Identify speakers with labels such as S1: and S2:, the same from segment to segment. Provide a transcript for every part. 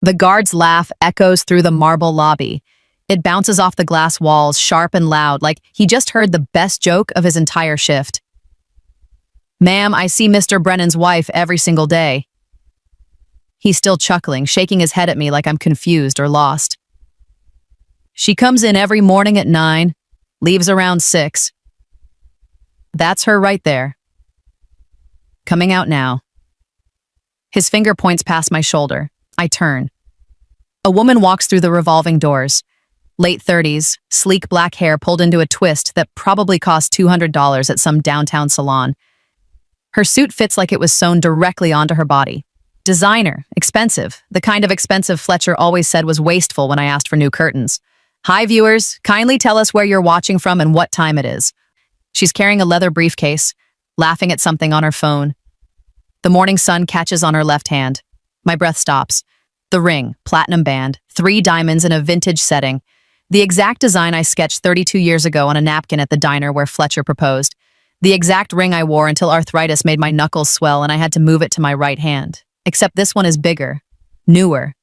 S1: The guard's laugh echoes through the marble lobby. It bounces off the glass walls, sharp and loud, like he just heard the best joke of his entire shift. "Ma'am, I see Mr. Brennan's wife every single day." He's still chuckling, shaking his head at me like I'm confused or lost. "She comes in every morning at 9, leaves around 6. That's her right there. Coming out now." His finger points past my shoulder. I turn. A woman walks through the revolving doors. Late 30s, sleek black hair pulled into a twist that probably cost $200 at some downtown salon. Her suit fits like it was sewn directly onto her body. Designer, expensive, the kind of expensive Fletcher always said was wasteful when I asked for new curtains. "Hi viewers, kindly tell us where you're watching from and what time it is." She's carrying a leather briefcase, laughing at something on her phone. The morning sun catches on her left hand. My breath stops. The ring, platinum band, 3 diamonds in a vintage setting. The exact design I sketched 32 years ago on a napkin at the diner where Fletcher proposed. The exact ring I wore until arthritis made my knuckles swell and I had to move it to my right hand. Except this one is bigger, newer.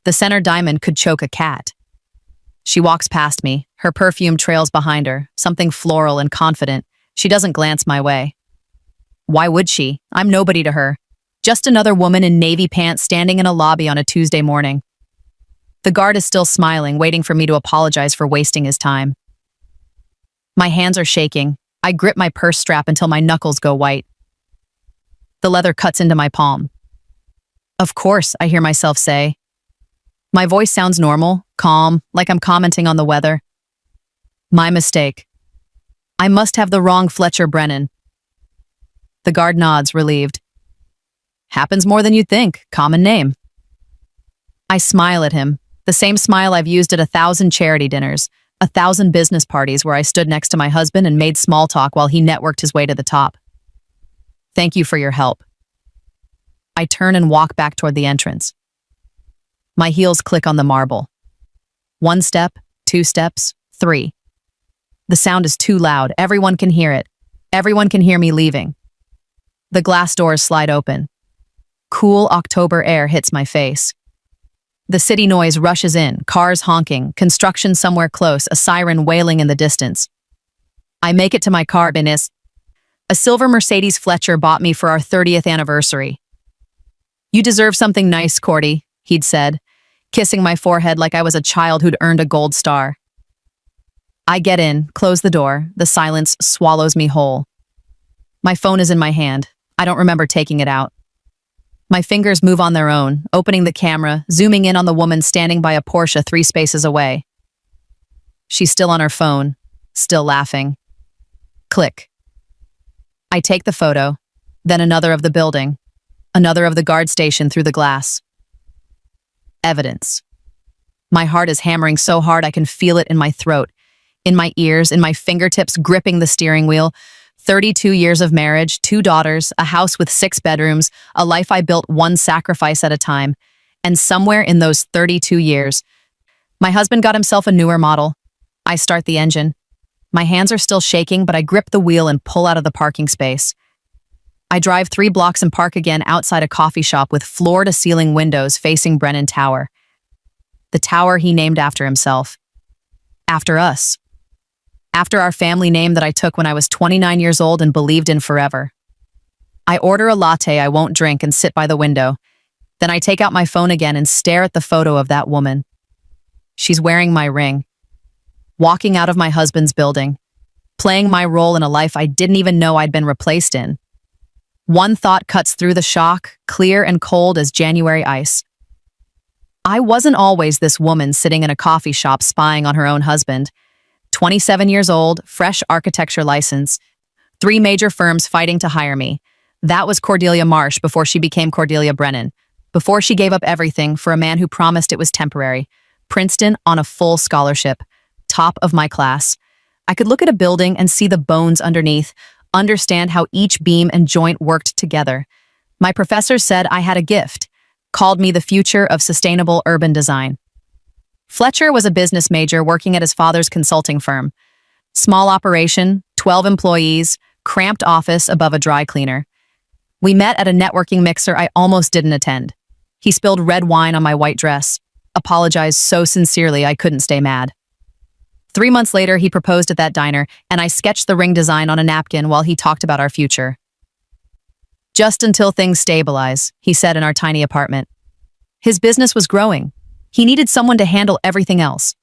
S1: The center diamond could choke a cat. She walks past me. Her perfume trails behind her, something floral and confident. She doesn't glance my way. Why would she? I'm nobody to her. Just another woman in navy pants standing in a lobby on a Tuesday morning. The guard is still smiling, waiting for me to apologize for wasting his time. My hands are shaking. I grip my purse strap until my knuckles go white. The leather cuts into my palm. "Of course," I hear myself say. My voice sounds normal, calm, like I'm commenting on the weather. "My mistake. I must have the wrong Fletcher Brennan." The guard nods, relieved. "Happens more than you'd think. Common name." I smile at him, the same smile I've used at 1,000 charity dinners, 1,000 business parties where I stood next to my husband and made small talk while he networked his way to the top. "Thank you for your help." I turn and walk back toward the entrance. My heels click on the marble. 1 step, 2 steps, 3. The sound is too loud. Everyone can hear it. Everyone can hear me leaving. The glass doors slide open. Cool October air hits my face. The city noise rushes in, cars honking, construction somewhere close, a siren wailing in the distance. I make it to my car, Benis. A silver Mercedes Fletcher bought me for our 30th anniversary. "You deserve something nice, Cordy," he'd said, kissing my forehead like I was a child who'd earned a gold star. I get in, close the door. The silence swallows me whole. My phone is in my hand. I don't remember taking it out. My fingers move on their own, opening the camera, zooming in on the woman standing by a Porsche 3 spaces away. She's still on her phone, still laughing. Click. I take the photo, then another of the building, another of the guard station through the glass. Evidence. My heart is hammering so hard I can feel it in my throat, in my ears, in my fingertips gripping the steering wheel. 32 years of marriage, 2 daughters, a house with 6 bedrooms, a life I built one sacrifice at a time. And somewhere in those 32 years, my husband got himself a newer model. I start the engine. My hands are still shaking, but I grip the wheel and pull out of the parking space. I drive 3 blocks and park again outside a coffee shop with floor-to-ceiling windows facing Brennan Tower. The tower he named after himself. After us. After our family name that I took when I was 29 years old and believed in forever. I order a latte I won't drink and sit by the window. Then I take out my phone again and stare at the photo of that woman. She's wearing my ring. Walking out of my husband's building. Playing my role in a life I didn't even know I'd been replaced in. One thought cuts through the shock, clear and cold as January ice. I wasn't always this woman sitting in a coffee shop spying on her own husband. 27 years old, fresh architecture license, 3 major firms fighting to hire me. That was Cordelia Marsh before she became Cordelia Brennan, before she gave up everything for a man who promised it was temporary. Princeton on a full scholarship, top of my class. I could look at a building and see the bones underneath, understand how each beam and joint worked together. My professor said I had a gift, called me the future of sustainable urban design. Fletcher was a business major working at his father's consulting firm. Small operation, 12 employees, cramped office above a dry cleaner. We met at a networking mixer I almost didn't attend. He spilled red wine on my white dress, apologized so sincerely I couldn't stay mad. 3 months later, he proposed at that diner, and I sketched the ring design on a napkin while he talked about our future. Just until things stabilize, he said in our tiny apartment. His business was growing. He needed someone to handle everything else.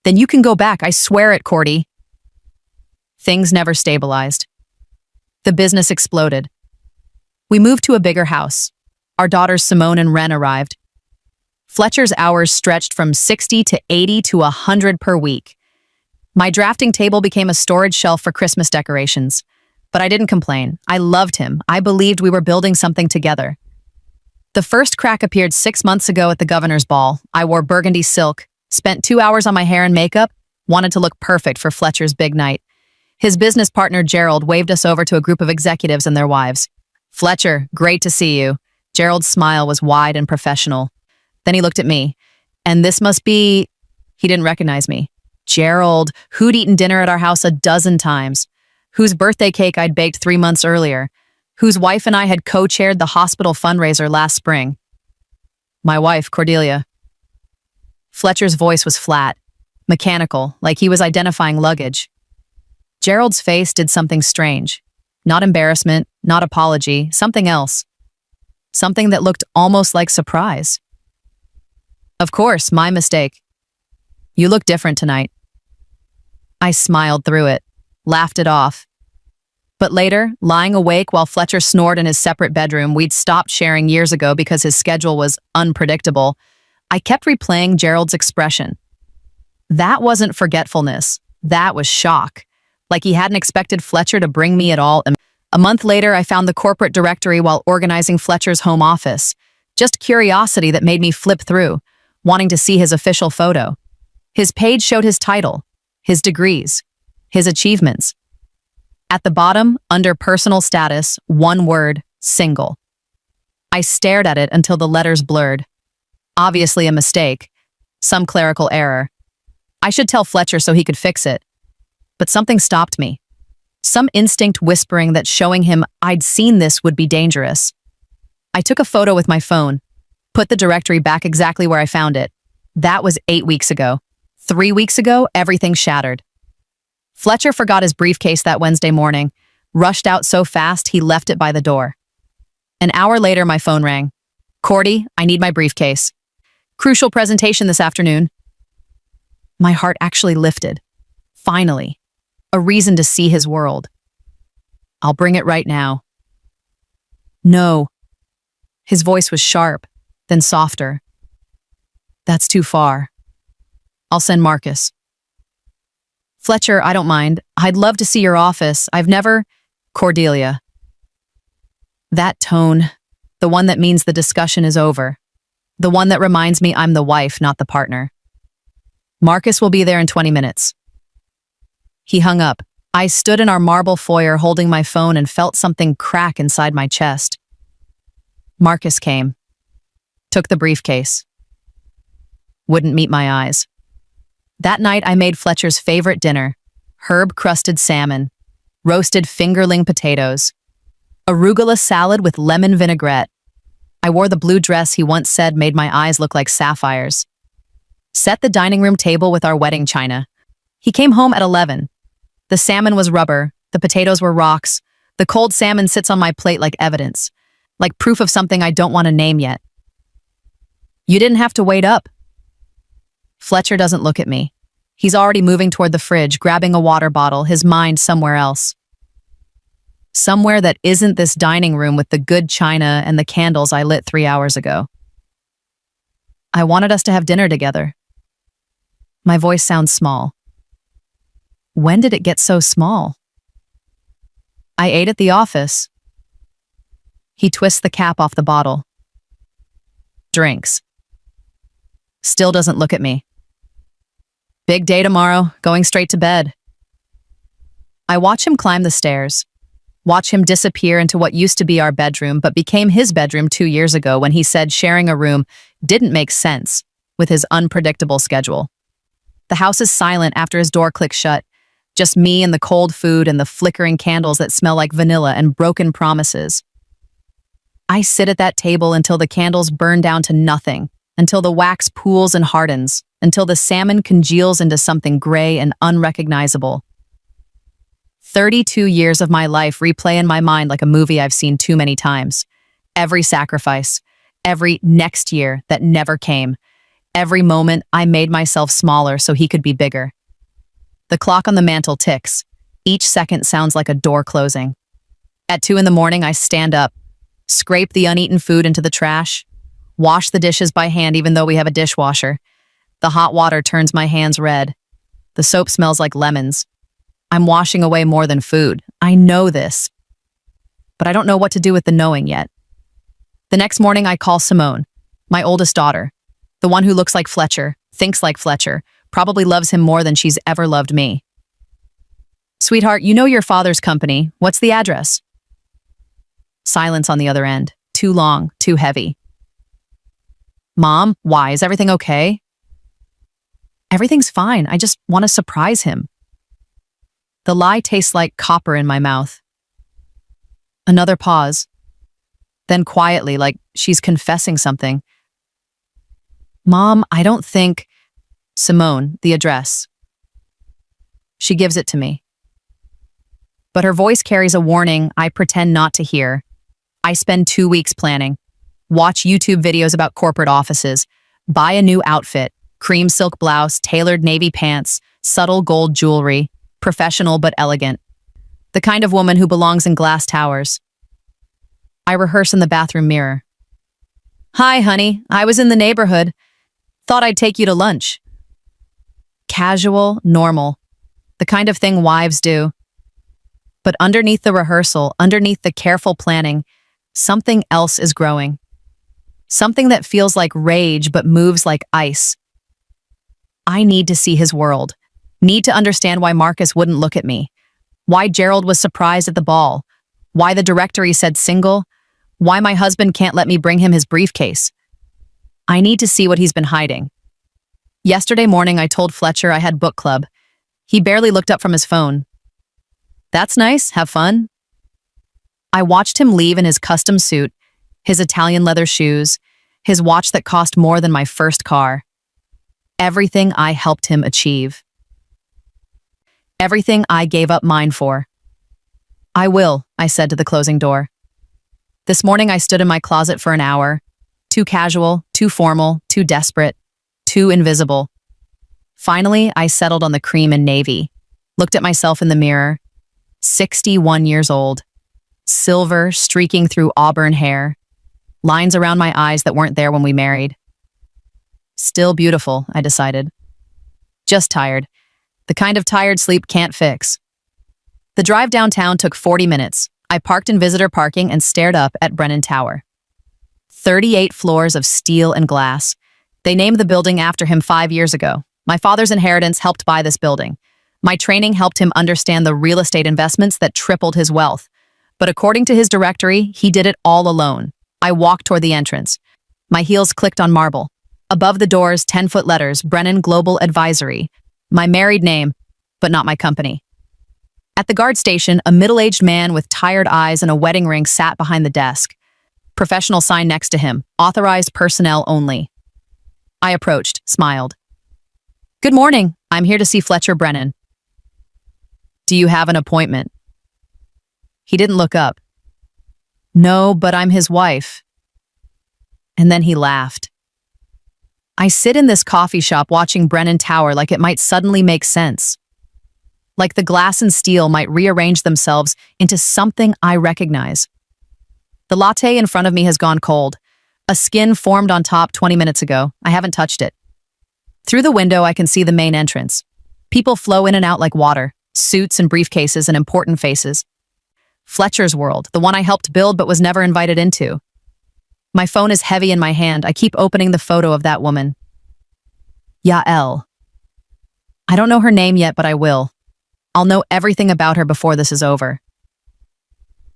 S1: Then you can go back, I swear it, Cordy. Things never stabilized. The business exploded. We moved to a bigger house. Our daughters Simone and Ren arrived. Fletcher's hours stretched from 60 to 80 to 100 per week. My drafting table became a storage shelf for Christmas decorations. But I didn't complain. I loved him. I believed we were building something together. The first crack appeared 6 months ago at the governor's ball. I wore burgundy silk, spent 2 hours on my hair and makeup, wanted to look perfect for Fletcher's big night. His business partner Gerald waved us over to a group of executives and their wives. "Fletcher, great to see you." Gerald's smile was wide and professional. Then he looked at me. "And this must be..." He didn't recognize me. Gerald, who'd eaten dinner at our house a dozen times, whose birthday cake I'd baked 3 months earlier, whose wife and I had co-chaired the hospital fundraiser last spring. My wife, Cordelia. Fletcher's voice was flat, mechanical, like he was identifying luggage. Gerald's face did something strange. Not embarrassment, not apology, something else. Something that looked almost like surprise. "Of course, my mistake. You look different tonight." I smiled through it, laughed it off. But later, lying awake while Fletcher snored in his separate bedroom we'd stopped sharing years ago because his schedule was unpredictable, I kept replaying Gerald's expression. That wasn't forgetfulness. That was shock. Like he hadn't expected Fletcher to bring me at all. A month later, I found the corporate directory while organizing Fletcher's home office. Just curiosity that made me flip through, wanting to see his official photo. His page showed his title, his degrees, his achievements. At the bottom, under personal status, one word, single. I stared at it until the letters blurred. Obviously a mistake. Some clerical error. I should tell Fletcher so he could fix it. But something stopped me. Some instinct whispering that showing him I'd seen this would be dangerous. I took a photo with my phone, put the directory back exactly where I found it. That was 8 weeks ago. 3 weeks ago, everything shattered. Fletcher forgot his briefcase that Wednesday morning, rushed out so fast he left it by the door. An hour later, my phone rang. "Cordy, I need my briefcase. Crucial presentation this afternoon." My heart actually lifted. Finally. A reason to see his world. "I'll bring it right now." "No." His voice was sharp, then softer. "That's too far. I'll send Marcus." "Fletcher, I don't mind. I'd love to see your office. I've never..." "Cordelia." That tone, the one that means the discussion is over. The one that reminds me I'm the wife, not the partner. "Marcus will be there in 20 minutes. He hung up. I stood in our marble foyer holding my phone and felt something crack inside my chest. Marcus came. Took the briefcase. Wouldn't meet my eyes. That night I made Fletcher's favorite dinner, herb-crusted salmon, roasted fingerling potatoes, arugula salad with lemon vinaigrette. I wore the blue dress he once said made my eyes look like sapphires. Set the dining room table with our wedding china. He came home at 11. The salmon was rubber, the potatoes were rocks. The cold salmon sits on my plate like evidence, like proof of something I don't want to name yet. "You didn't have to wait up." Fletcher doesn't look at me. He's already moving toward the fridge, grabbing a water bottle, his mind somewhere else. Somewhere that isn't this dining room with the good china and the candles I lit 3 hours ago. "I wanted us to have dinner together." My voice sounds small. When did it get so small? "I ate at the office." He twists the cap off the bottle. Drinks. Still doesn't look at me. "Big day tomorrow, going straight to bed." I watch him climb the stairs. Watch him disappear into what used to be our bedroom but became his bedroom 2 years ago when he said sharing a room didn't make sense with his unpredictable schedule. The house is silent after his door clicks shut. Just me and the cold food and the flickering candles that smell like vanilla and broken promises. I sit at that table until the candles burn down to nothing, until the wax pools and hardens, until the salmon congeals into something gray and unrecognizable. 32 years of my life replay in my mind like a movie I've seen too many times. Every sacrifice, every next year that never came, every moment I made myself smaller so he could be bigger. The clock on the mantle ticks. Each second sounds like a door closing. At 2 in the morning, I stand up, scrape the uneaten food into the trash, wash the dishes by hand even though we have a dishwasher. The hot water turns my hands red. The soap smells like lemons. I'm washing away more than food. I know this. But I don't know what to do with the knowing yet. The next morning, I call Simone, my oldest daughter, the one who looks like Fletcher, thinks like Fletcher, probably loves him more than she's ever loved me. Sweetheart, you know your father's company. What's the address? Silence on the other end. Too long, too heavy. Mom, why? Is everything okay? Everything's fine. I just want to surprise him. The lie tastes like copper in my mouth. Another pause. Then quietly, like she's confessing something. Mom, I don't think... Simone, the address. She gives it to me. But her voice carries a warning I pretend not to hear. I spend 2 weeks planning. Watch YouTube videos about corporate offices. Buy a new outfit. Cream silk blouse, tailored navy pants, subtle gold jewelry. Professional but elegant. The kind of woman who belongs in glass towers. I rehearse in the bathroom mirror. Hi, honey. I was in the neighborhood. Thought I'd take you to lunch. Casual, normal. The kind of thing wives do. But underneath the rehearsal, underneath the careful planning, something else is growing. Something that feels like rage but moves like ice. I need to see his world. Need to understand why Marcus wouldn't look at me. Why Gerald was surprised at the ball. Why the directory said single. Why my husband can't let me bring him his briefcase. I need to see what he's been hiding. Yesterday morning, I told Fletcher I had book club. He barely looked up from his phone. That's nice. Have fun. I watched him leave in his custom suit, his Italian leather shoes, his watch that cost more than my first car. Everything I helped him achieve. Everything I gave up mine for. I will, I said to the closing door. This morning I stood in my closet for an hour. Too casual, too formal, too desperate, too invisible. Finally, I settled on the cream and navy, looked at myself in the mirror. 61 years old. Silver streaking through auburn hair. Lines around my eyes that weren't there when we married. Still beautiful, I decided. Just tired. The kind of tired sleep can't fix. The drive downtown took 40 minutes. I parked in visitor parking and stared up at Brennan Tower. 38 floors of steel and glass. They named the building after him 5 years ago. My father's inheritance helped buy this building. My training helped him understand the real estate investments that tripled his wealth. But according to his directory, he did it all alone. I walked toward the entrance. My heels clicked on marble. Above the doors, 10-foot letters, Brennan Global Advisory. My married name, but not my company. At the guard station, a middle-aged man with tired eyes and a wedding ring sat behind the desk. Professional sign next to him, authorized personnel only. I approached, smiled. Good morning, I'm here to see Fletcher Brennan. Do you have an appointment? He didn't look up. No, but I'm his wife. And then he laughed. I sit in this coffee shop watching Brennan Tower like it might suddenly make sense. Like the glass and steel might rearrange themselves into something I recognize. The latte in front of me has gone cold. A skin formed on top 20 minutes ago. I haven't touched it. Through the window, I can see the main entrance. People flow in and out like water, suits and briefcases and important faces. Fletcher's world, the one I helped build but was never invited into. My phone is heavy in my hand. I keep opening the photo of that woman. Yael. I don't know her name yet, but I will. I'll know everything about her before this is over.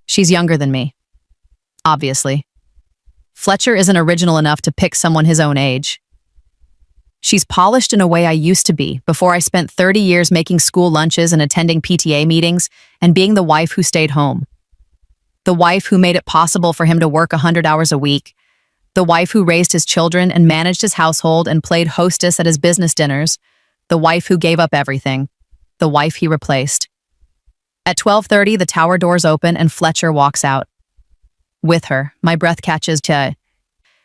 S1: She's younger than me. Obviously. Fletcher isn't original enough to pick someone his own age. She's polished in a way I used to be before I spent 30 years making school lunches and attending PTA meetings and being the wife who stayed home. The wife who made it possible for him to work 100 hours a week. The wife who raised his children and managed his household and played hostess at his business dinners. The wife who gave up everything. The wife he replaced. At 12:30, the tower doors open and Fletcher walks out. With her, my breath catches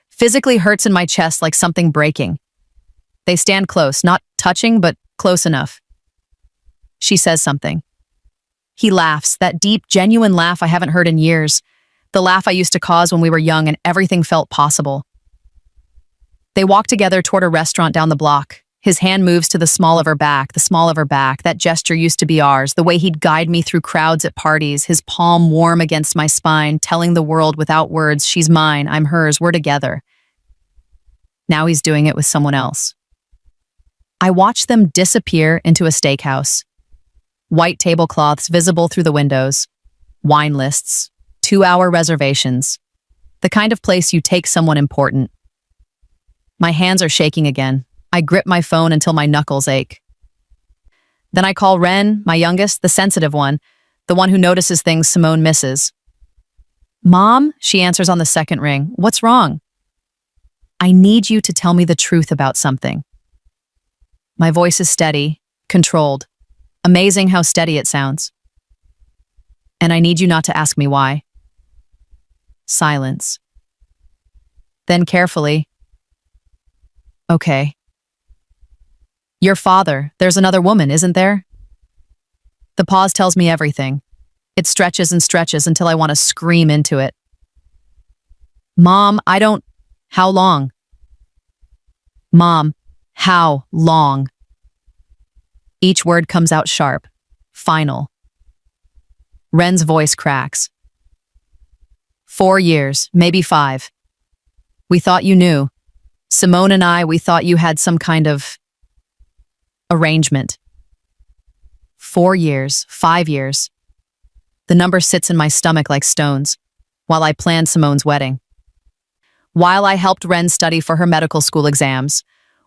S1: physically hurts in my chest like something breaking. They stand close, not touching, but close enough. She says something. He laughs, that deep, genuine laugh I haven't heard in years. The laugh I used to cause when we were young and everything felt possible. They walk together toward a restaurant down the block. His hand moves to the small of her back, that gesture used to be ours, the way he'd guide me through crowds at parties, his palm warm against my spine, telling the world without words, she's mine, I'm hers, we're together. Now he's doing it with someone else. I watch them disappear into a steakhouse. White tablecloths visible through the windows, wine lists, 2-hour reservations, the kind of place you take someone important. My hands are shaking again. I grip my phone until my knuckles ache. Then I call Ren, my youngest, the sensitive one, the one who notices things Simone misses. Mom, she answers on the second ring. What's wrong? I need you to tell me the truth about something. My voice is steady, controlled. Amazing how steady it sounds. And I need you not to ask me why. Silence. Then carefully. Okay. Your father, there's another woman, isn't there? The pause tells me everything. It stretches and stretches until I want to scream into it. Mom, how long? Mom, how long? Each word comes out sharp, final. Ren's voice cracks. 4 years, maybe 5. We thought you knew. Simone and I, we thought you had some kind of arrangement. 4 years, 5 years. The number sits in my stomach like stones, while I planned Simone's wedding. While I helped Ren study for her medical school exams,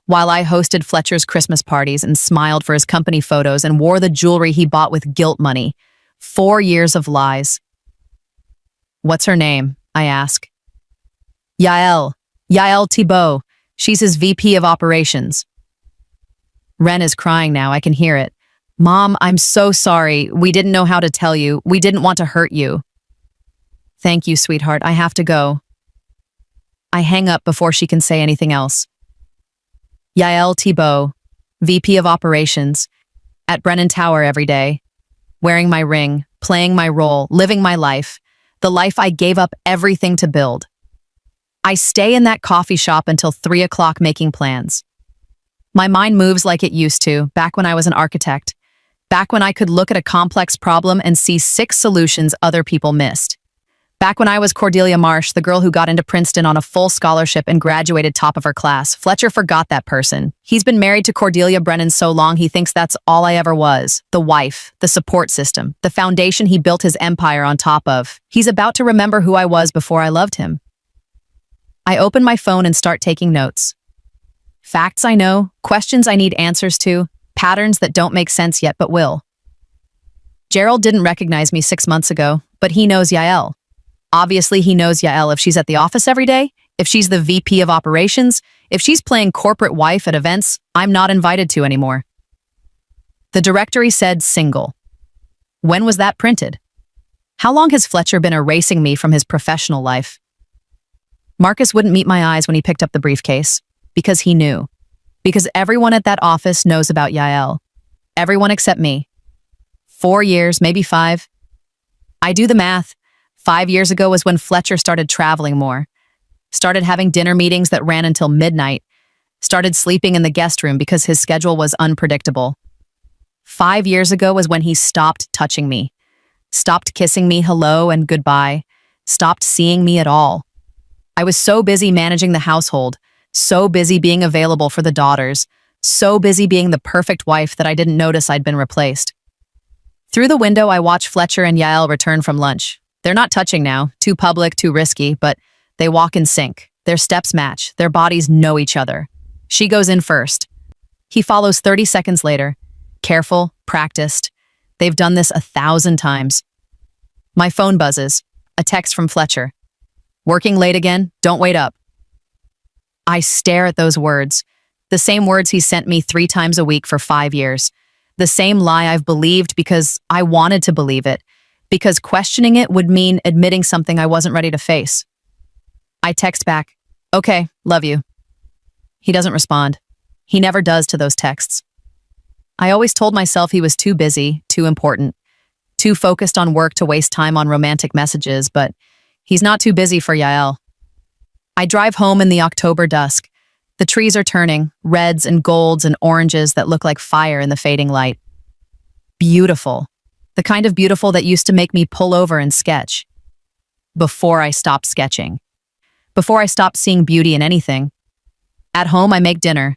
S1: while I hosted Fletcher's Christmas parties and smiled for his company photos and wore the jewelry he bought with guilt money. 4 years of lies. What's her name? I ask. Yael Thibault. She's his VP of operations. Ren is crying now, I can hear it. Mom, I'm so sorry. We didn't know how to tell you. We didn't want to hurt you. Thank you, sweetheart. I have to go. I hang up before she can say anything else. Yael Thibault, VP of operations, at Brennan Tower every day, wearing my ring, playing my role, living my life, the life I gave up everything to build. I stay in that coffee shop until 3 o'clock making plans. My mind moves like it used to, back when I was an architect, back when I could look at a complex problem and see 6 solutions other people missed. Back when I was Cordelia Marsh, the girl who got into Princeton on a full scholarship and graduated top of her class. Fletcher forgot that person. He's been married to Cordelia Brennan so long he thinks that's all I ever was. The wife, the support system, the foundation he built his empire on top of. He's about to remember who I was before I loved him. I open my phone and start taking notes. Facts I know, questions I need answers to, patterns that don't make sense yet but will. Gerald didn't recognize me 6 months ago, but he knows Yael. Obviously, he knows Yael if she's at the office every day, if she's the VP of operations, if she's playing corporate wife at events I'm not invited to anymore. The directory said single. When was that printed? How long has Fletcher been erasing me from his professional life? Marcus wouldn't meet my eyes when he picked up the briefcase, because he knew. Because everyone at that office knows about Yael. Everyone except me. 4 years, maybe 5. I do the math. 5 years ago was when Fletcher started traveling more, started having dinner meetings that ran until midnight, started sleeping in the guest room because his schedule was unpredictable. 5 years ago was when he stopped touching me, stopped kissing me hello and goodbye, stopped seeing me at all. I was so busy managing the household, so busy being available for the daughters, so busy being the perfect wife that I didn't notice I'd been replaced. Through the window, I watch Fletcher and Yael return from lunch. They're not touching now, too public, too risky, but they walk in sync. Their steps match, their bodies know each other. She goes in first. He follows 30 seconds later. Careful, practiced. They've done this 1,000 times. My phone buzzes. A text from Fletcher. Working late again? Don't wait up. I stare at those words. The same words he sent me 3 times a week for 5 years. The same lie I've believed because I wanted to believe it. Because questioning it would mean admitting something I wasn't ready to face. I text back, okay, love you. He doesn't respond. He never does to those texts. I always told myself he was too busy, too important, too focused on work to waste time on romantic messages, but he's not too busy for Yael. I drive home in the October dusk. The trees are turning, reds and golds and oranges that look like fire in the fading light. Beautiful. The kind of beautiful that used to make me pull over and sketch. Before I stopped sketching. Before I stopped seeing beauty in anything. At home, I make dinner.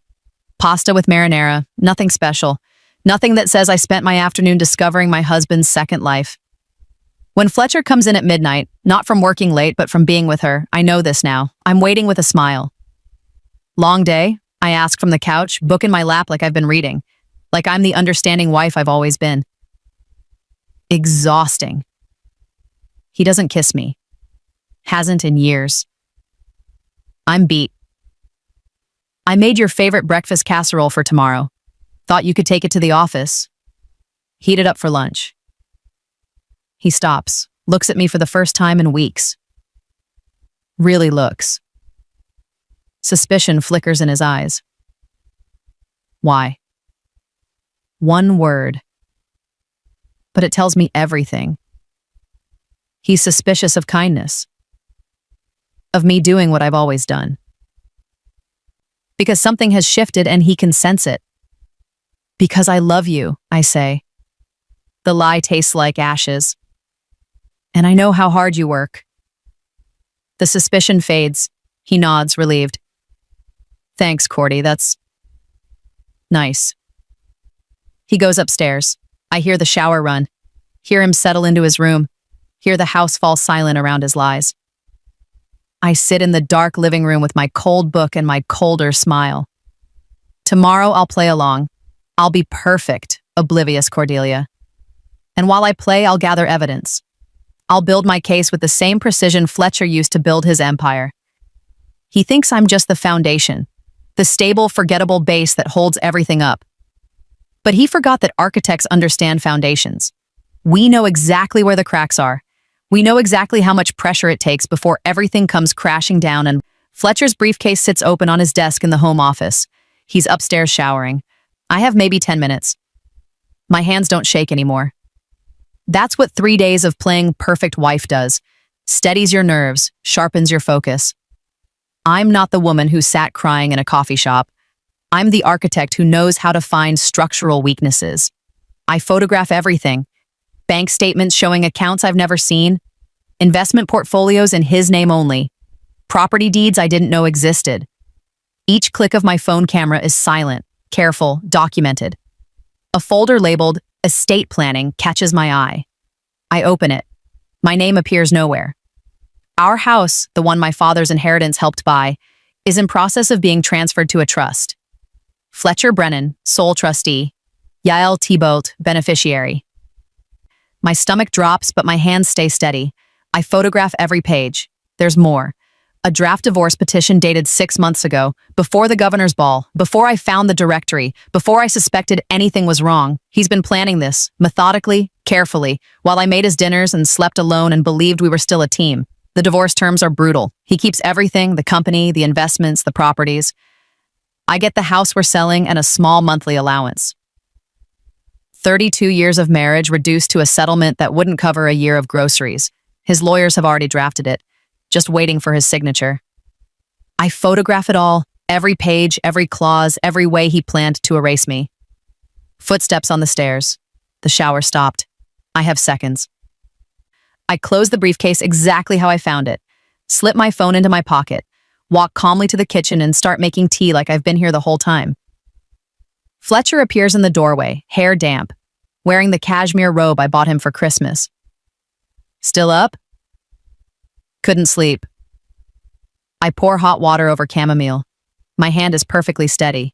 S1: Pasta with marinara, nothing special. Nothing that says I spent my afternoon discovering my husband's second life. When Fletcher comes in at midnight, not from working late, but from being with her, I know this now. I'm waiting with a smile. Long day? I ask from the couch, book in my lap like I've been reading. Like I'm the understanding wife I've always been. Exhausting. He doesn't kiss me. Hasn't in years. I'm beat. I made your favorite breakfast casserole for tomorrow. Thought you could take it to the office. Heat it up for lunch. He stops, looks at me for the first time in weeks. Really looks. Suspicion flickers in his eyes. Why? One word. But it tells me everything. He's suspicious of kindness. Of me doing what I've always done. Because something has shifted and he can sense it. Because I love you, I say. The lie tastes like ashes. And I know how hard you work. The suspicion fades. He nods, relieved. Thanks, Cordy, that's nice. He goes upstairs. I hear the shower run. Hear him settle into his room. Hear the house fall silent around his lies. I sit in the dark living room with my cold book and my colder smile. Tomorrow I'll play along. I'll be perfect, oblivious Cordelia. And while I play, I'll gather evidence. I'll build my case with the same precision Fletcher used to build his empire. He thinks I'm just the foundation, the stable, forgettable base that holds everything up. But he forgot that architects understand foundations. We know exactly where the cracks are. We know exactly how much pressure it takes before everything comes crashing down, and Fletcher's briefcase sits open on his desk in the home office. He's upstairs showering. I have maybe 10 minutes. My hands don't shake anymore. That's what 3 days of playing perfect wife does. Steadies your nerves, sharpens your focus. I'm not the woman who sat crying in a coffee shop. I'm the architect who knows how to find structural weaknesses. I photograph everything. Bank statements showing accounts I've never seen. Investment portfolios in his name only. Property deeds I didn't know existed. Each click of my phone camera is silent, careful, documented. A folder labeled Estate Planning catches my eye. I open it. My name appears nowhere. Our house, the one my father's inheritance helped buy, is in process of being transferred to a trust. Fletcher Brennan, sole trustee. Yael Thibault, beneficiary. My stomach drops, but my hands stay steady. I photograph every page. There's more. A draft divorce petition dated 6 months ago, before the governor's ball, before I found the directory, before I suspected anything was wrong. He's been planning this, methodically, carefully, while I made his dinners and slept alone and believed we were still a team. The divorce terms are brutal. He keeps everything, the company, the investments, the properties. I get the house we're selling and a small monthly allowance. 32 years of marriage reduced to a settlement that wouldn't cover a year of groceries. His lawyers have already drafted it, just waiting for his signature. I photograph it all, every page, every clause, every way he planned to erase me. Footsteps on the stairs. The shower stopped. I have seconds. I close the briefcase exactly how I found it, slip my phone into my pocket, walk calmly to the kitchen and start making tea like I've been here the whole time. Fletcher appears in the doorway, hair damp, wearing the cashmere robe I bought him for Christmas. Still up? Couldn't sleep. I pour hot water over chamomile. My hand is perfectly steady.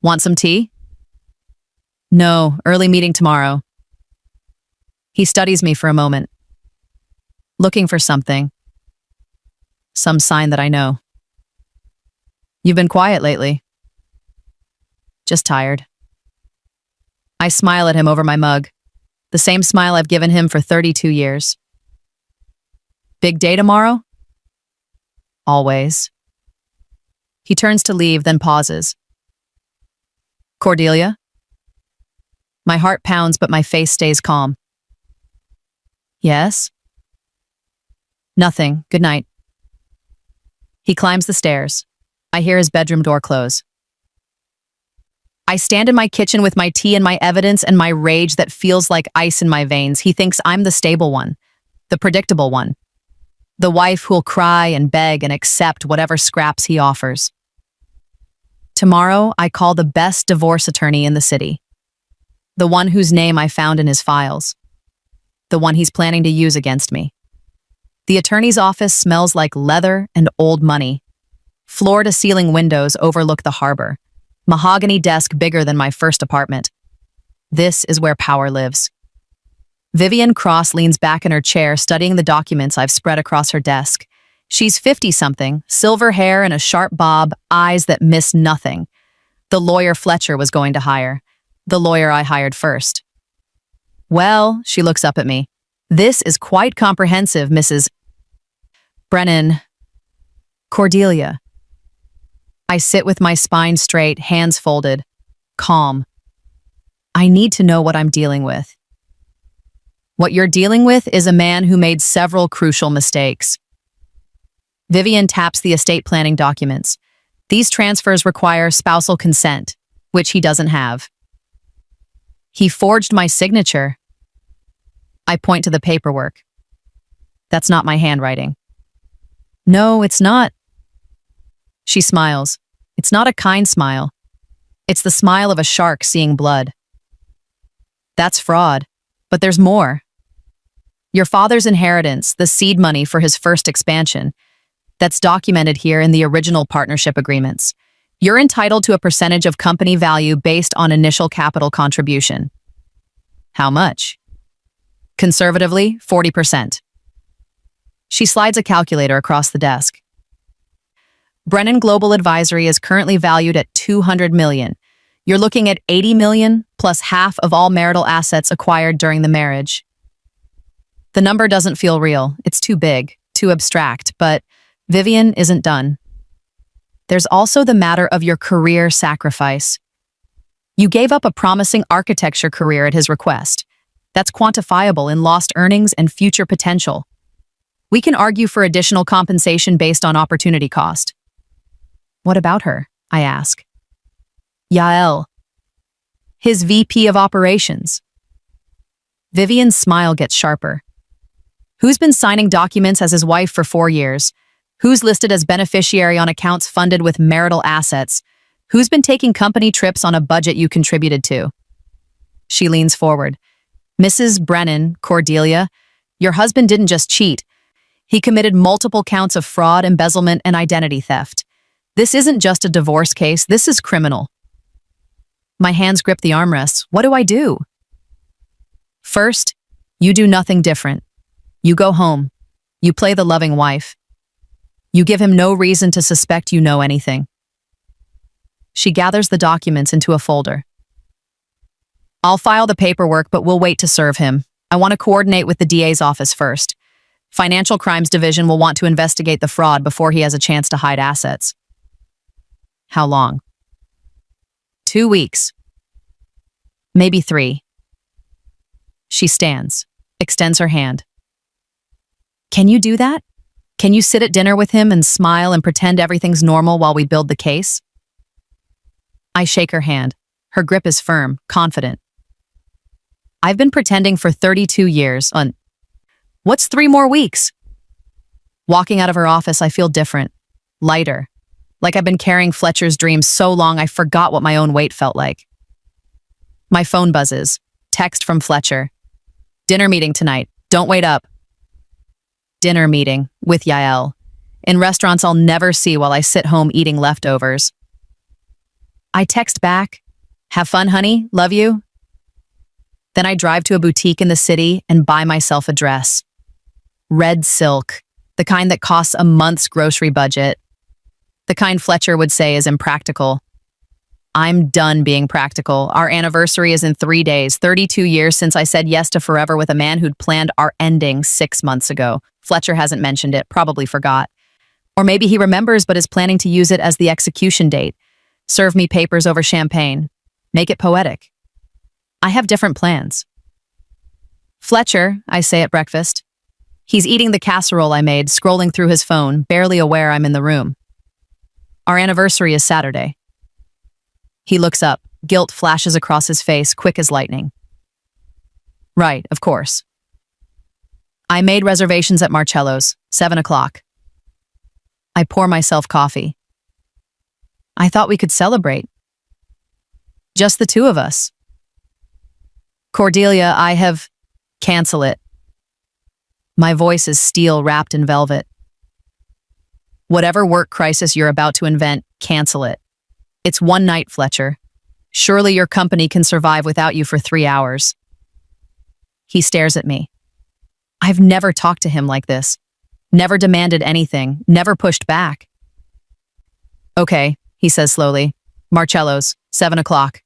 S1: Want some tea? No, early meeting tomorrow. He studies me for a moment. looking for something. Some sign that I know. You've been quiet lately. Just tired. I smile at him over my mug, the same smile I've given him for 32 years. Big day tomorrow? Always. He turns to leave, then pauses. Cordelia? My heart pounds, but my face stays calm. Yes? Nothing. Good night. He climbs the stairs. I hear his bedroom door close. I stand in my kitchen with my tea and my evidence and my rage that feels like ice in my veins. He thinks I'm the stable one, the predictable one, the wife who'll cry and beg and accept whatever scraps he offers. Tomorrow, I call the best divorce attorney in the city, the one whose name I found in his files, the one he's planning to use against me. The attorney's office smells like leather and old money. Floor-to-ceiling windows overlook the harbor. Mahogany desk bigger than my first apartment. This is where power lives. Vivian Cross leans back in her chair, studying the documents I've spread across her desk. She's 50-something, silver hair and a sharp bob, eyes that miss nothing. The lawyer Fletcher was going to hire. The lawyer I hired first. Well, she looks up at me. This is quite comprehensive, Mrs. Brennan. Cordelia. I sit with my spine straight, hands folded, calm. I need to know what I'm dealing with. What you're dealing with is a man who made several crucial mistakes. Vivian taps the estate planning documents. These transfers require spousal consent, which he doesn't have. He forged my signature. I point to the paperwork. That's not my handwriting. No, it's not. She smiles. It's not a kind smile. It's the smile of a shark seeing blood. That's fraud, but there's more. Your father's inheritance, the seed money for his first expansion, that's documented here in the original partnership agreements. You're entitled to a percentage of company value based on initial capital contribution. How much? Conservatively, 40%. She slides a calculator across the desk. Brennan Global Advisory is currently valued at $200 million. You're looking at $80 million plus half of all marital assets acquired during the marriage. The number doesn't feel real. It's too big, too abstract, but Vivian isn't done. There's also the matter of your career sacrifice. You gave up a promising architecture career at his request. That's quantifiable in lost earnings and future potential. We can argue for additional compensation based on opportunity cost. What about her? I ask. Yael. His VP of operations. Vivian's smile gets sharper. Who's been signing documents as his wife for 4 years? Who's listed as beneficiary on accounts funded with marital assets? Who's been taking company trips on a budget you contributed to? She leans forward. Mrs. Brennan, Cordelia, your husband didn't just cheat. He committed multiple counts of fraud, embezzlement, and identity theft. This isn't just a divorce case, this is criminal. My hands grip the armrests. What do I do? First, you do nothing different. You go home. You play the loving wife. You give him no reason to suspect you know anything. She gathers the documents into a folder. I'll file the paperwork, but we'll wait to serve him. I want to coordinate with the DA's office first. Financial Crimes Division will want to investigate the fraud before he has a chance to hide assets. How long? 2 weeks. Maybe 3. She stands, extends her hand. Can you do that? Can you sit at dinner with him and smile and pretend everything's normal while we build the case? I shake her hand. Her grip is firm, confident. I've been pretending for 32 years on... What's 3 more weeks? Walking out of her office, I feel different, lighter. Like I've been carrying Fletcher's dreams so long I forgot what my own weight felt like. My phone buzzes. Text from Fletcher. Dinner meeting tonight. Don't wait up. Dinner meeting with Yael. In restaurants I'll never see while I sit home eating leftovers. I text back. Have fun, honey. Love you. Then I drive to a boutique in the city and buy myself a dress. Red silk, the kind that costs a month's grocery budget. The kind Fletcher would say is impractical. I'm done being practical. Our anniversary is in 3 days, 32 years since I said yes to forever with a man who'd planned our ending 6 months ago. Fletcher hasn't mentioned it, probably forgot. Or maybe he remembers but is planning to use it as the execution date. Serve me papers over champagne. Make it poetic. I have different plans. Fletcher, I say at breakfast. He's eating the casserole I made, scrolling through his phone, barely aware I'm in the room. Our anniversary is Saturday. He looks up. Guilt flashes across his face, quick as lightning. Right, of course. I made reservations at Marcello's, 7 o'clock. I pour myself coffee. I thought we could celebrate. Just the two of us. Cordelia, I have... Cancel it. My voice is steel wrapped in velvet. Whatever work crisis you're about to invent, cancel it. It's one night, Fletcher. Surely your company can survive without you for 3 hours. He stares at me. I've never talked to him like this. Never demanded anything, never pushed back. Okay, he says slowly. Marcello's, 7 o'clock.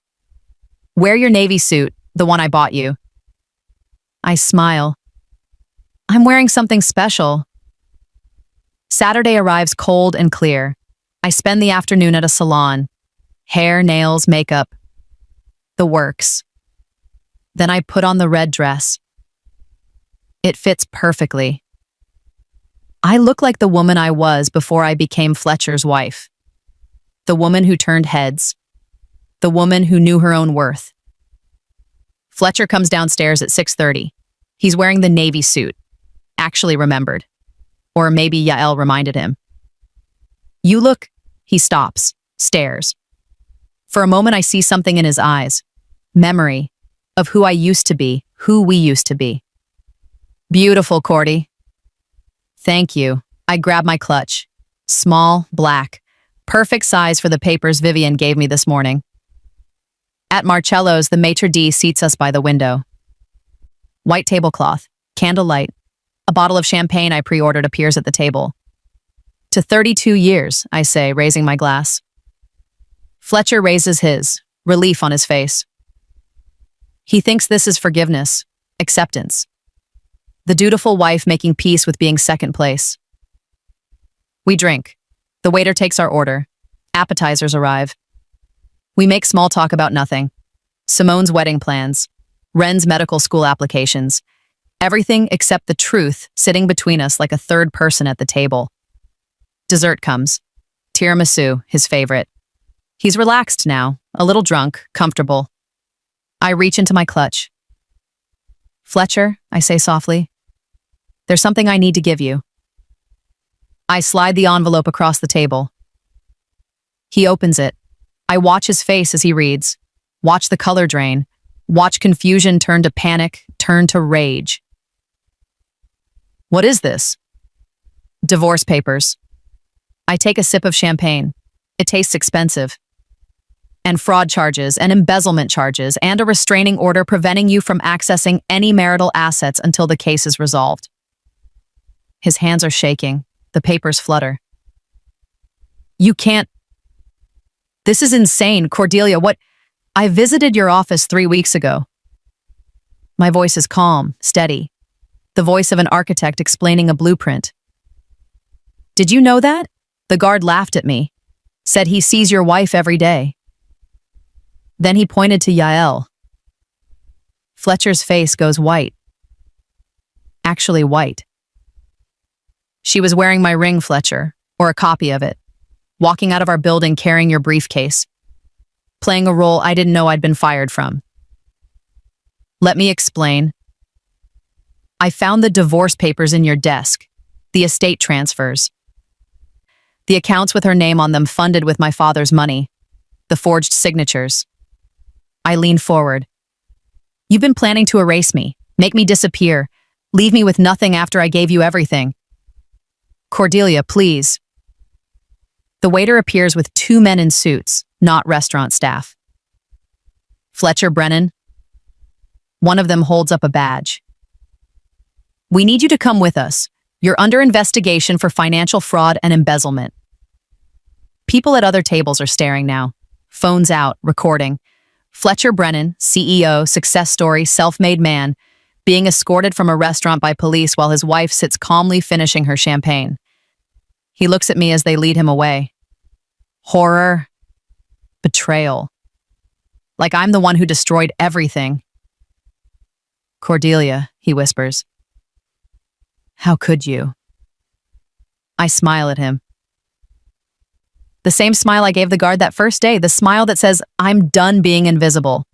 S1: Wear your navy suit, the one I bought you. I smile. I'm wearing something special. Saturday arrives cold and clear. I spend the afternoon at a salon. Hair, nails, makeup. The works. Then I put on the red dress. It fits perfectly. I look like the woman I was before I became Fletcher's wife. The woman who turned heads. The woman who knew her own worth. Fletcher comes downstairs at 6:30. He's wearing the navy suit. Actually remembered. Or maybe Yael reminded him. You look... He stops, stares. For a moment I see something in his eyes. Memory of who I used to be, who we used to be. Beautiful, Cordy. Thank you. I grab my clutch. Small, black. Perfect size for the papers Vivian gave me this morning. At Marcello's, the maitre d' seats us by the window. White tablecloth, candlelight. A bottle of champagne I pre-ordered appears at the table. To 32 years, I say, raising my glass. Fletcher raises his, relief on his face. He thinks this is forgiveness, acceptance. The dutiful wife making peace with being second place. We drink. The waiter takes our order. Appetizers arrive. We make small talk about nothing. Simone's wedding plans. Ren's medical school applications. Everything except the truth sitting between us like a third person at the table. Dessert comes. Tiramisu, his favorite. He's relaxed now, a little drunk, comfortable. I reach into my clutch. Fletcher, I say softly. There's something I need to give you. I slide the envelope across the table. He opens it. I watch his face as he reads. Watch the color drain. Watch confusion turn to panic, turn to rage. What is this? Divorce papers. I take a sip of champagne. It tastes expensive. And fraud charges, and embezzlement charges, and a restraining order preventing you from accessing any marital assets until the case is resolved. His hands are shaking. The papers flutter. You can't... This is insane, Cordelia. What... I visited your office 3 weeks ago. My voice is calm, steady. The voice of an architect explaining a blueprint. Did you know that? The guard laughed at me. Said he sees your wife every day. Then he pointed to Yael. Fletcher's face goes white. Actually white. She was wearing my ring, Fletcher, or a copy of it, walking out of our building carrying your briefcase, playing a role I didn't know I'd been fired from. Let me explain. I found the divorce papers in your desk, the estate transfers. The accounts with her name on them funded with my father's money, the forged signatures. I leaned forward. You've been planning to erase me, make me disappear, leave me with nothing after I gave you everything. Cordelia, please. The waiter appears with 2 men in suits, not restaurant staff. Fletcher Brennan. One of them holds up a badge. We need you to come with us. You're under investigation for financial fraud and embezzlement. People at other tables are staring now. Phones out, recording. Fletcher Brennan, CEO, success story, self-made man, being escorted from a restaurant by police while his wife sits calmly finishing her champagne. He looks at me as they lead him away. Horror. Betrayal. Like I'm the one who destroyed everything. Cordelia, he whispers. How could you? I smile at him. The same smile I gave the guard that first day, the smile that says, I'm done being invisible.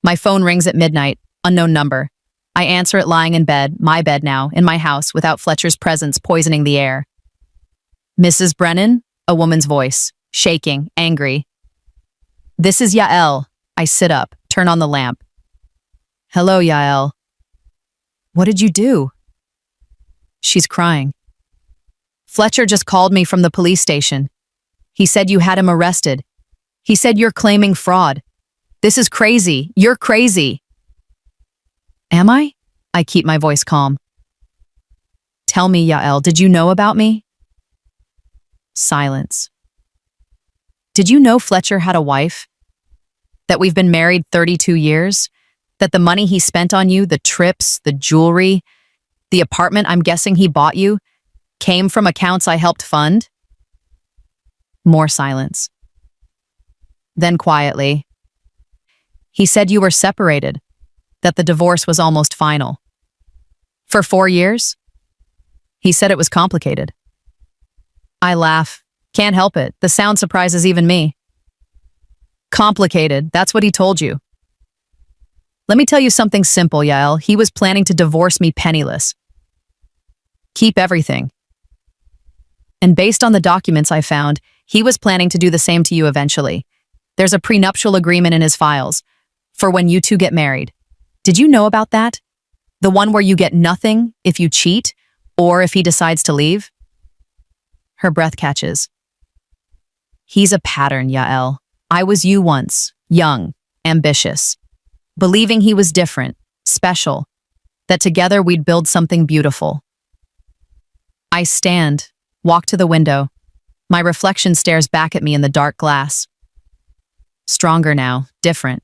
S1: My phone rings at midnight, unknown number. I answer it lying in bed, my bed now, in my house, without Fletcher's presence poisoning the air. Mrs. Brennan? A woman's voice, shaking, angry. This is Yael. I sit up, turn on the lamp. Hello, Yael. What did you do? She's crying. Fletcher just called me from the police station. He said you had him arrested. He said you're claiming fraud. This is crazy. You're crazy. Am I? I keep my voice calm. Tell me, Yael, did you know about me? Silence. Did you know Fletcher had a wife? That we've been married 32 years? That the money he spent on you, the trips, the jewelry, the apartment I'm guessing he bought you, came from accounts I helped fund? More silence. Then quietly, he said you were separated, that the divorce was almost final. For 4 years? He said it was complicated. I laugh. Can't help it. The sound surprises even me. Complicated, that's what he told you. Let me tell you something simple, Yael. He was planning to divorce me penniless. Keep everything. And based on the documents I found, he was planning to do the same to you eventually. There's a prenuptial agreement in his files for when you two get married. Did you know about that? The one where you get nothing if you cheat or if he decides to leave? Her breath catches. He's a pattern, Yael. I was you once, young, ambitious, believing he was different, special, that together we'd build something beautiful. I stand, walk to the window. My reflection stares back at me in the dark glass. Stronger now, different.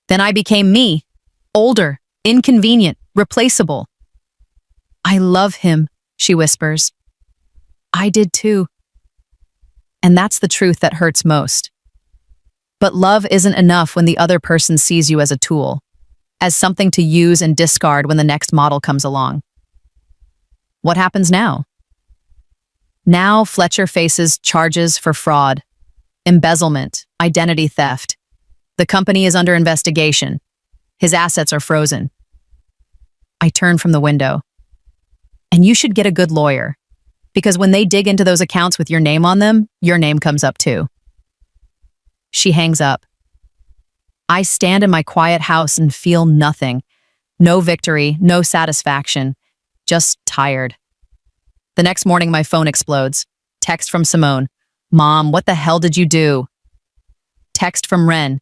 S1: Then I became me, older, inconvenient, replaceable. I love him, she whispers. I did too. And that's the truth that hurts most. But love isn't enough when the other person sees you as a tool, as something to use and discard when the next model comes along. What happens now? Now Fletcher faces charges for fraud, embezzlement, identity theft. The company is under investigation. His assets are frozen. I turn from the window. And you should get a good lawyer, because when they dig into those accounts with your name on them, your name comes up too. She hangs up. I stand in my quiet house and feel nothing. No victory, no satisfaction, just tired. The next morning, my phone explodes. Text from Simone. Mom, what the hell did you do? Text from Ren.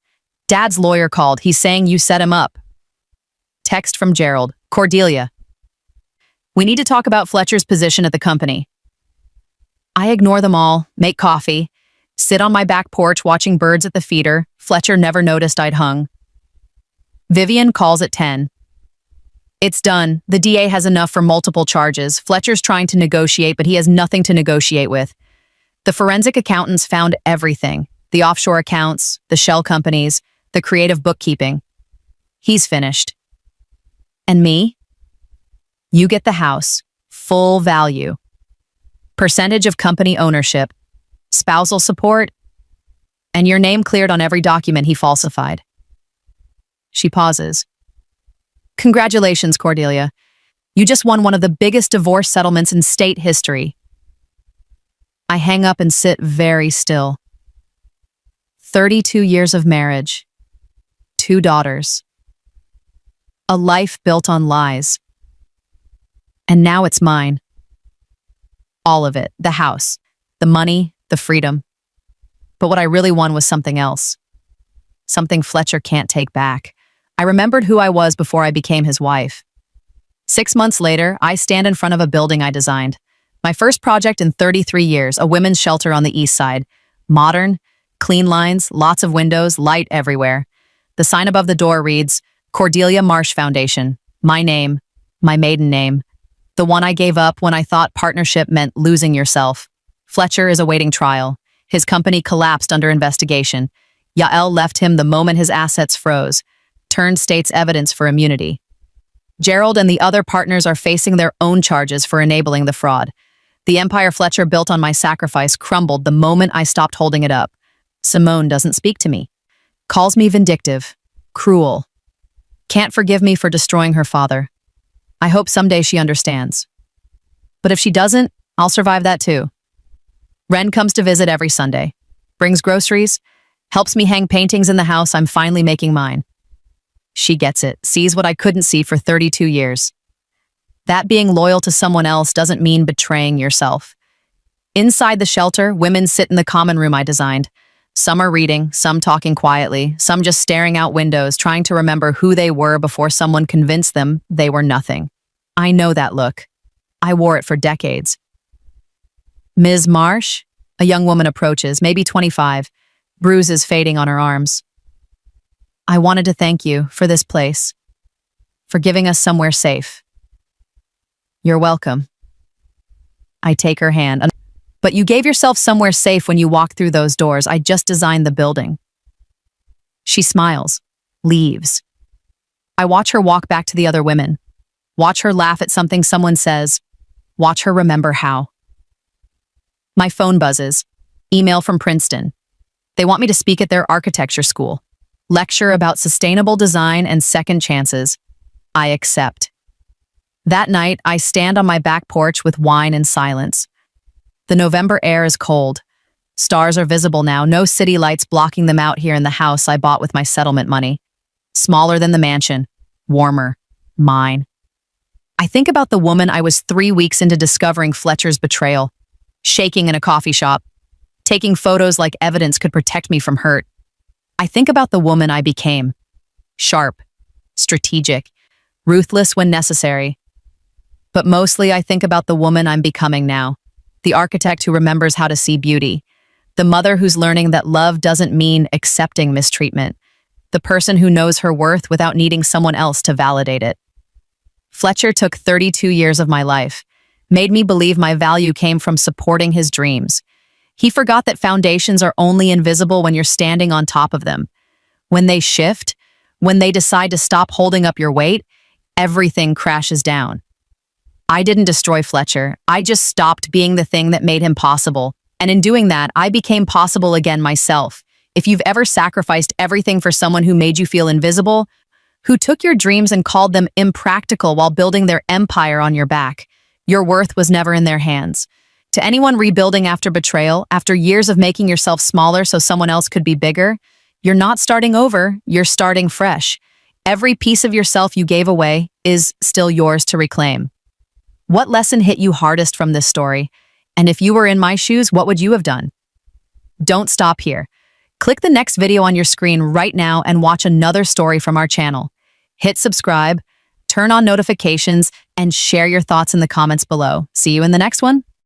S1: Dad's lawyer called. He's saying you set him up. Text from Gerald. Cordelia. We need to talk about Fletcher's position at the company. I ignore them all, make coffee, sit on my back porch watching birds at the feeder. Fletcher never noticed I'd hung. Vivian calls at 10. It's done. The DA has enough for multiple charges. Fletcher's trying to negotiate, but he has nothing to negotiate with. The forensic accountants found everything. The offshore accounts, the shell companies, the creative bookkeeping. He's finished. And me? You get the house, full value. Percentage of company ownership, spousal support, and your name cleared on every document he falsified. She pauses. Congratulations, Cordelia. You just won one of the biggest divorce settlements in state history. I hang up and sit very still. 32 years of marriage, 2 daughters, a life built on lies. And now it's mine. All of it, the house, the money, the freedom. But what I really won was something else. Something Fletcher can't take back. I remembered who I was before I became his wife. 6 months later, I stand in front of a building I designed. My first project in 33 years, a women's shelter on the east side. Modern, clean lines, lots of windows, light everywhere. The sign above the door reads, Cordelia Marsh Foundation. My name, my maiden name. The one I gave up when I thought partnership meant losing yourself. Fletcher is awaiting trial. His company collapsed under investigation. Yael left him the moment his assets froze, turned state's evidence for immunity. Gerald and the other partners are facing their own charges for enabling the fraud. The empire Fletcher built on my sacrifice crumbled the moment I stopped holding it up. Simone doesn't speak to me. Calls me vindictive, cruel. Can't forgive me for destroying her father. I hope someday she understands. But if she doesn't, I'll survive that too. Ren comes to visit every Sunday, brings groceries, helps me hang paintings in the house I'm finally making mine. She gets it, sees what I couldn't see for 32 years. That being loyal to someone else doesn't mean betraying yourself. Inside the shelter, women sit in the common room I designed. Some are reading, some talking quietly, some just staring out windows, trying to remember who they were before someone convinced them they were nothing. I know that look. I wore it for decades. Ms. Marsh? A young woman approaches, maybe 25, bruises fading on her arms. I wanted to thank you for this place, for giving us somewhere safe. You're welcome. I take her hand. But you gave yourself somewhere safe when you walked through those doors. I just designed the building. She smiles, leaves. I watch her walk back to the other women. Watch her laugh at something someone says. Watch her remember how. My phone buzzes. Email from Princeton. They want me to speak at their architecture school. Lecture about sustainable design and second chances. I accept. That night, I stand on my back porch with wine and silence. The November air is cold. Stars are visible now, no city lights blocking them out here in the house I bought with my settlement money. Smaller than the mansion. Warmer. Mine. I think about the woman I was 3 weeks into discovering Fletcher's betrayal. Shaking in a coffee shop. Taking photos like evidence could protect me from hurt. I think about the woman I became. Sharp. Strategic. Ruthless when necessary. But mostly I think about the woman I'm becoming now. The architect who remembers how to see beauty. The mother who's learning that love doesn't mean accepting mistreatment. The person who knows her worth without needing someone else to validate it. Fletcher took 32 years of my life, made me believe my value came from supporting his dreams. He forgot that foundations are only invisible when you're standing on top of them. When they shift, when they decide to stop holding up your weight, everything crashes down. I didn't destroy Fletcher. I just stopped being the thing that made him possible. And in doing that, I became possible again myself. If you've ever sacrificed everything for someone who made you feel invisible, who took your dreams and called them impractical while building their empire on your back, your worth was never in their hands. To anyone rebuilding after betrayal, after years of making yourself smaller so someone else could be bigger, you're not starting over, you're starting fresh. Every piece of yourself you gave away is still yours to reclaim. What lesson hit you hardest from this story? And if you were in my shoes, what would you have done? Don't stop here. Click the next video on your screen right now and watch another story from our channel. Hit subscribe, turn on notifications, and share your thoughts in the comments below. See you in the next one.